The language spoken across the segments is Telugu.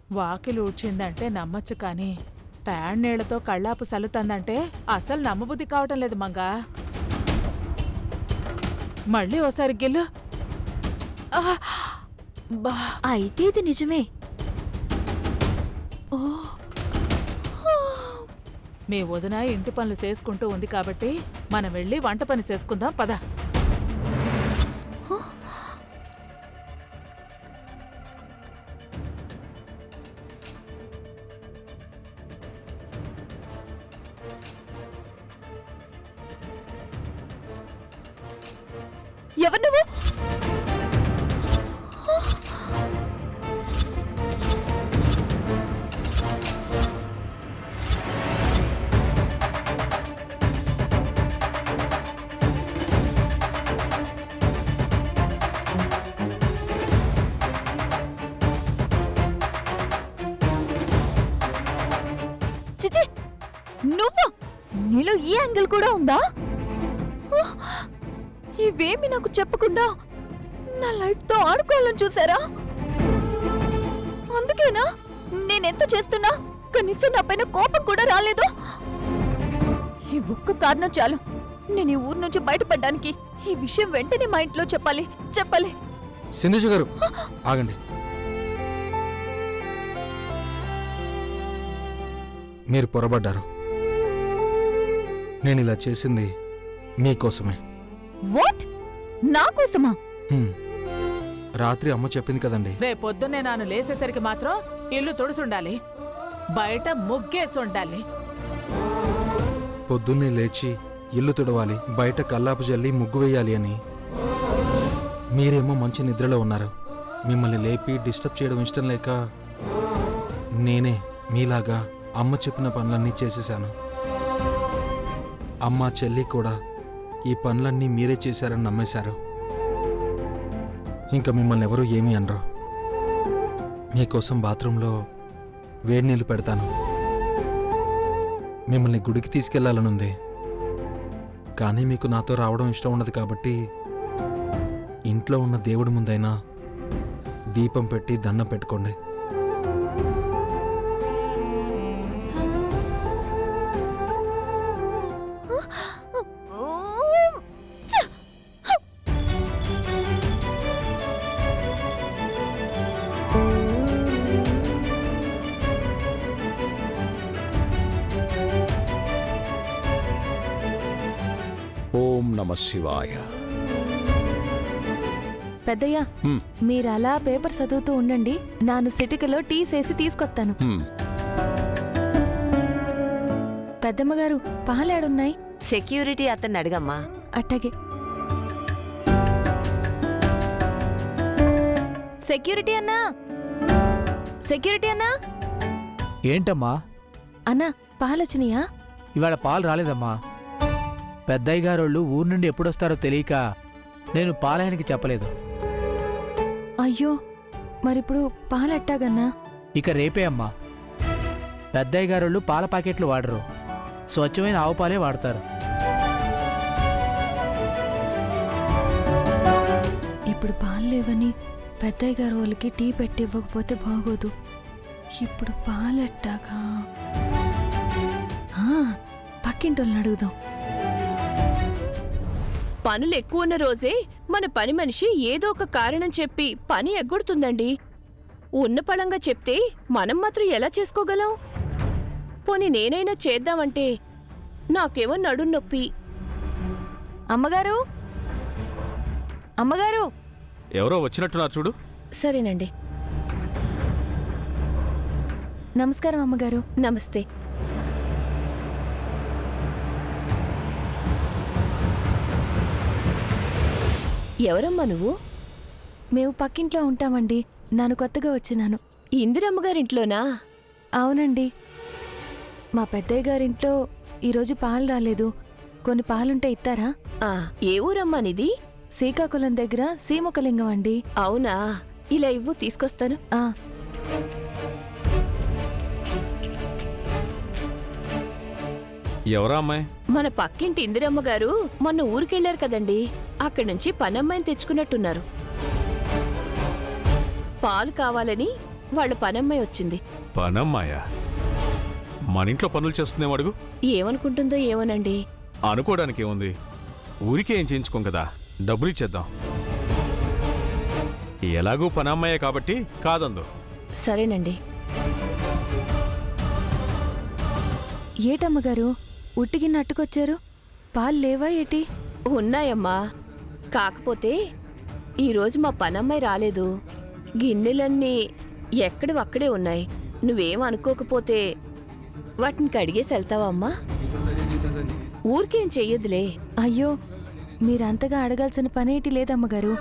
వాకిలి ఊడ్చిందంటే నమ్మచ్చు కానీ ప్యాడ్ నీళ్లతో కళ్ళాపు సల్లుతందంటే అసలు నమ్మబుద్ధి కావటం లేదు మంగా. మళ్ళీ ఓసారి గిల్లు. అయితే ఇది నిజమే. మీ వదిన ఇంటి పనులు చేసుకుంటూ ఉంది కాబట్టి మనం వెళ్ళి వంట పని చేసుకుందాం పద. ఎవరు నువ్వు? చిచి, నువ్వు? నీలో ఈ యాంగిల్ కూడా ఉందా? ఇవేమి నాకు చెప్పకుండా నా లైఫ్ తో ఆడుకోవాలని చూసారా? అందుకేనా నేనెంత చేస్తున్నా కనీసం నా పైన కోపం కూడా రాలేదు? ఈ ఒక్క కారణం చాలు నేను ఈ ఊరు నుంచి బయటపడ్డానికి. ఈ విషయం వెంటనే మా ఇంట్లో చెప్పాలి. సింధుజ గారు ఆగండి. మీరు పొరబడ్డారు. నేను ఇలా చేసింది మీకోసమే. వాట్? నా కోసమా? రాత్రి అమ్మ చెప్పింది కదండి, రేపొద్దునే నాను లేసేసరికి మాత్రం ఇల్లు తుడుచుండాలి, బయట ముగ్గేసి ఉండాలి. పొద్దున్నే లేచి ఇల్లు తుడవాలి, బయట కల్లాపు జల్లి ముగ్గు వేయాలి అని. మీరేమో మంచి నిద్రలో ఉన్నారు. మిమ్మల్ని లేపి డిస్టర్బ్ చేయడం ఇష్టం లేక నేనే మీలాగా అమ్మ చెప్పిన పనులన్నీ చేసేశాను. అమ్మ చెల్లి కూడా ఈ పనులన్నీ మీరే చేశారని నమ్మేశారు. ఇంకా మిమ్మల్ని ఎవరూ ఏమీ అనరు. మీకోసం బాత్రూంలో వేడి నీళ్ళు పెడతాను. మిమ్మల్ని గుడికి తీసుకెళ్లాలనుంది, కానీ మీకు నాతో రావడం ఇష్టం ఉండదు కాబట్టి ఇంట్లో ఉన్న దేవుడి ముందైనా దీపం పెట్టి దండం పెట్టుకోండి. ఓం నమః శివాయ. పెద్దయ్య, మీరలా పేపర్ చదువుతూ ఉండండి. నాను సిటికలో టీ చేసి తీసుకొస్తాను. పెద్దమ్మగారు పాలేడున్నాయి? సెక్యూరిటీ అతన్ని అడగమ్మా. అట్టగే. సెక్యూరిటీ అన్నా, సెక్యూరిటీ అన్నా. ఏంటమ్మా? అన్నా పాలొచ్చినాయా? ఇవాళ పాలు రాలేదమ్మా. పెద్దయ్య గారోళ్ళు ఊరు నుండి ఎప్పుడొస్తారో తెలియక నేను పాలయానికి చెప్పలేదు. అయ్యో, మరిప్పుడు పాలెట్టాగన్నా? ఇక రేపే అమ్మా. పెద్దయ్య గారోళ్ళు పాల ప్యాకెట్లు వాడరు, స్వచ్ఛమైన ఆవు పాలే వాడతారు. ఇప్పుడు పాలు లేవని పెద్దయ్య గారు వాళ్ళకి టీ పెట్టి ఇవ్వకపోతే బాగోదు. ఇప్పుడు పాలెట్టాగా? పక్కింటోళ్ళని అడుగుదాం. పనులు ఎక్కువ ఉన్న రోజే మన పని మనిషి ఏదో ఒక కారణం చెప్పి పని ఎగ్గొడుతుందండి. ఉన్న పళంగా చెప్తే మనం మాత్రం ఎలా చేసుకోగలం? పోనీ నేనైనా చేద్దామంటే నాకేమో నడుం నొప్పి. అమ్మగారు, అమ్మగారు. ఎవరో వచ్చినట్టున్నారు చూడు. సరేనండి. నమస్కారం అమ్మగారు. నమస్తే. ఎవరమ్మా నువ్వు? మేము పక్కింట్లో ఉంటామండి. నాను కొత్తగా వచ్చినాను. ఇందిరమ్మగారింట్లోనా? అవునండి. మా పెద్దయ్య గారింట్లో ఈరోజు పాలు రాలేదు. కొన్ని పాలుంటే ఇస్తారా? ఏ ఊరమ్మా నిది? శ్రీకాకుళం దగ్గర సీముఖలింగం అండి. అవునా, ఇలా ఇవ్వు, తీసుకొస్తాను. ఎవరా అమ్మాయి? మన పక్కింటి ఇందిరమ్మగారు మొన్న ఊరికెళ్లారు కదండి, అక్కడి నుంచి పనమ్మాయిని తెచ్చుకున్నట్టున్నారు. పాలు కావాలని వాళ్ళ పనమ్మాయి వచ్చింది. పనమ్మాయా? మన ఇంట్లో పనులు చేస్తుందేమో అడుగు. ఏమనుకుంటుందో ఏమోనండి. అనుకోవడానికి ఏముంది, ఊరికే ఏం చేయించుకోం కదా, డబ్బులు ఇచ్చేద్దాం. ఎలాగూ పనమ్మాయే కాబట్టి కాదందు. సరేనండి. ఏటమ్మగారు ఉట్టిగిన్న అట్టుకొచ్చారు? పాలు లేవా ఏటి? ఉన్నాయమ్మా, కాకపోతే ఈరోజు మా పనమ్మాయి రాలేదు. గిన్నెలన్నీ ఎక్కడివక్కడే ఉన్నాయి. నువ్వేం అనుకోకపోతే వాటిని కడిగేసి వెళ్తావా అమ్మా? ఊరికేం చెయ్యొద్దులే. అయ్యో, మీరంతగా అడగాల్సిన పనేటి లేదమ్మగారు.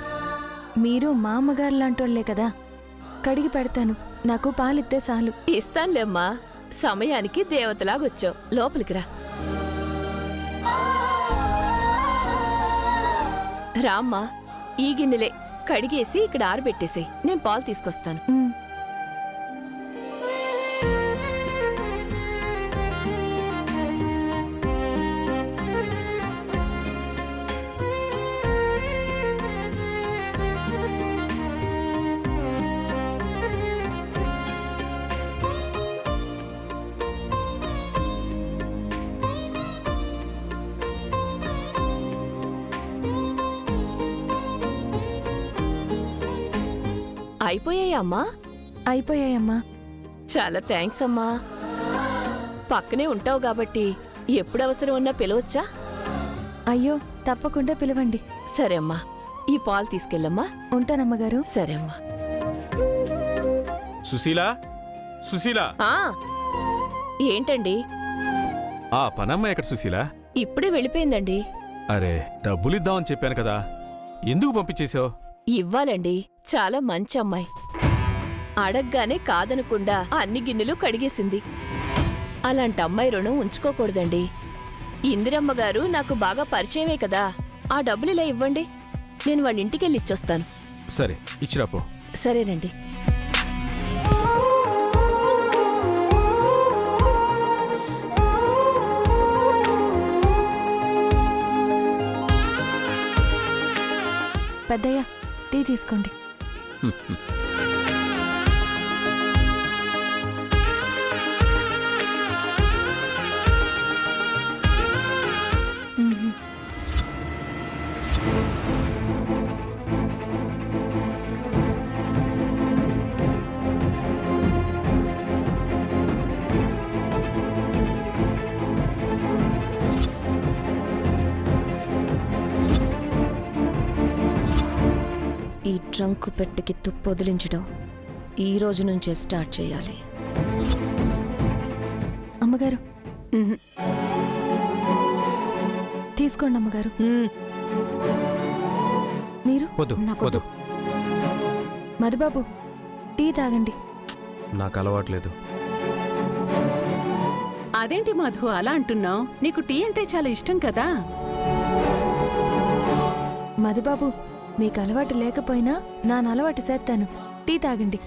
మీరు మా అమ్మగారు లాంటోళ్లే కదా. కడిగి పెడతాను, నాకు పాలిస్తే చాలు. ఇస్తానులే అమ్మా, సమయానికి దేవతలాగొచ్చావు. లోపలికి రా. రామ్మా, ఈ గిన్నెలే కడిగేసి ఇక్కడ ఆరబెట్టేసి నేను పాలు తీసుకొస్తాను. ఉమ్. అయిపోయాయా అమ్మా? అయిపోయాయమ్మా. చాలా థ్యాంక్స్ అమ్మా. పక్కనే ఉంటావు కాబట్టి ఎప్పుడు అవసరం ఉన్నా పిలవచ్చా? అయ్యో, తప్పకుండా పిలవండి. సరే అమ్మా, ఈ పాలు తీసుకెళ్ళమ్మా. ఉంటానమ్మగారు. సరే అమ్మా. సుశీలా, సుశీలా! ఆ, ఏంటండి? ఆ పనమ్మాయి ఎక్కడ సుశీలా? ఇప్పుడే వెళ్ళిపోయిందండి. అరే, డబ్బులు ఇద్దామని చెప్పాను కదా, ఎందుకు పంపించేశావు? ఇవ్వాలండి, చాలా మంచి అమ్మాయి. అడగ్గానే కాదనకుండా అన్ని గిన్నెలు కడిగేసింది. అలాంటి అమ్మాయి రుణం ఉంచుకోకూడదండి. ఇందిరమ్మ గారు నాకు బాగా పరిచయమే కదా. ఆ డబ్బులు ఇలా ఇవ్వండి, నేను వాళ్ళ ఇంటికెళ్ళి ఇచ్చొస్తాను. సరే, ఇచ్చిరాపో. సరేనండి. పెద్దయ్య, టీ తీసుకోండి. మ్మ్. ఈ ట్రంకు పెట్టెకి తుప్పు వదిలించడం ఈ రోజు నుంచే స్టార్ట్ చేయాలి. అమ్మగారు, తీసుకోండి అమ్మగారు. మీరు? వద్దు, వద్దు, మధుబాబు, టీ తాగండి. నాకు అలవాట్లేదు. అదేంటి మధు అలా అంటున్నావు? నీకు టీ అంటే చాలా ఇష్టం కదా. మధుబాబు, మీకు అలవాటు లేకపోయినా నా అలవాటు చేస్తాను. టీ తాగండి.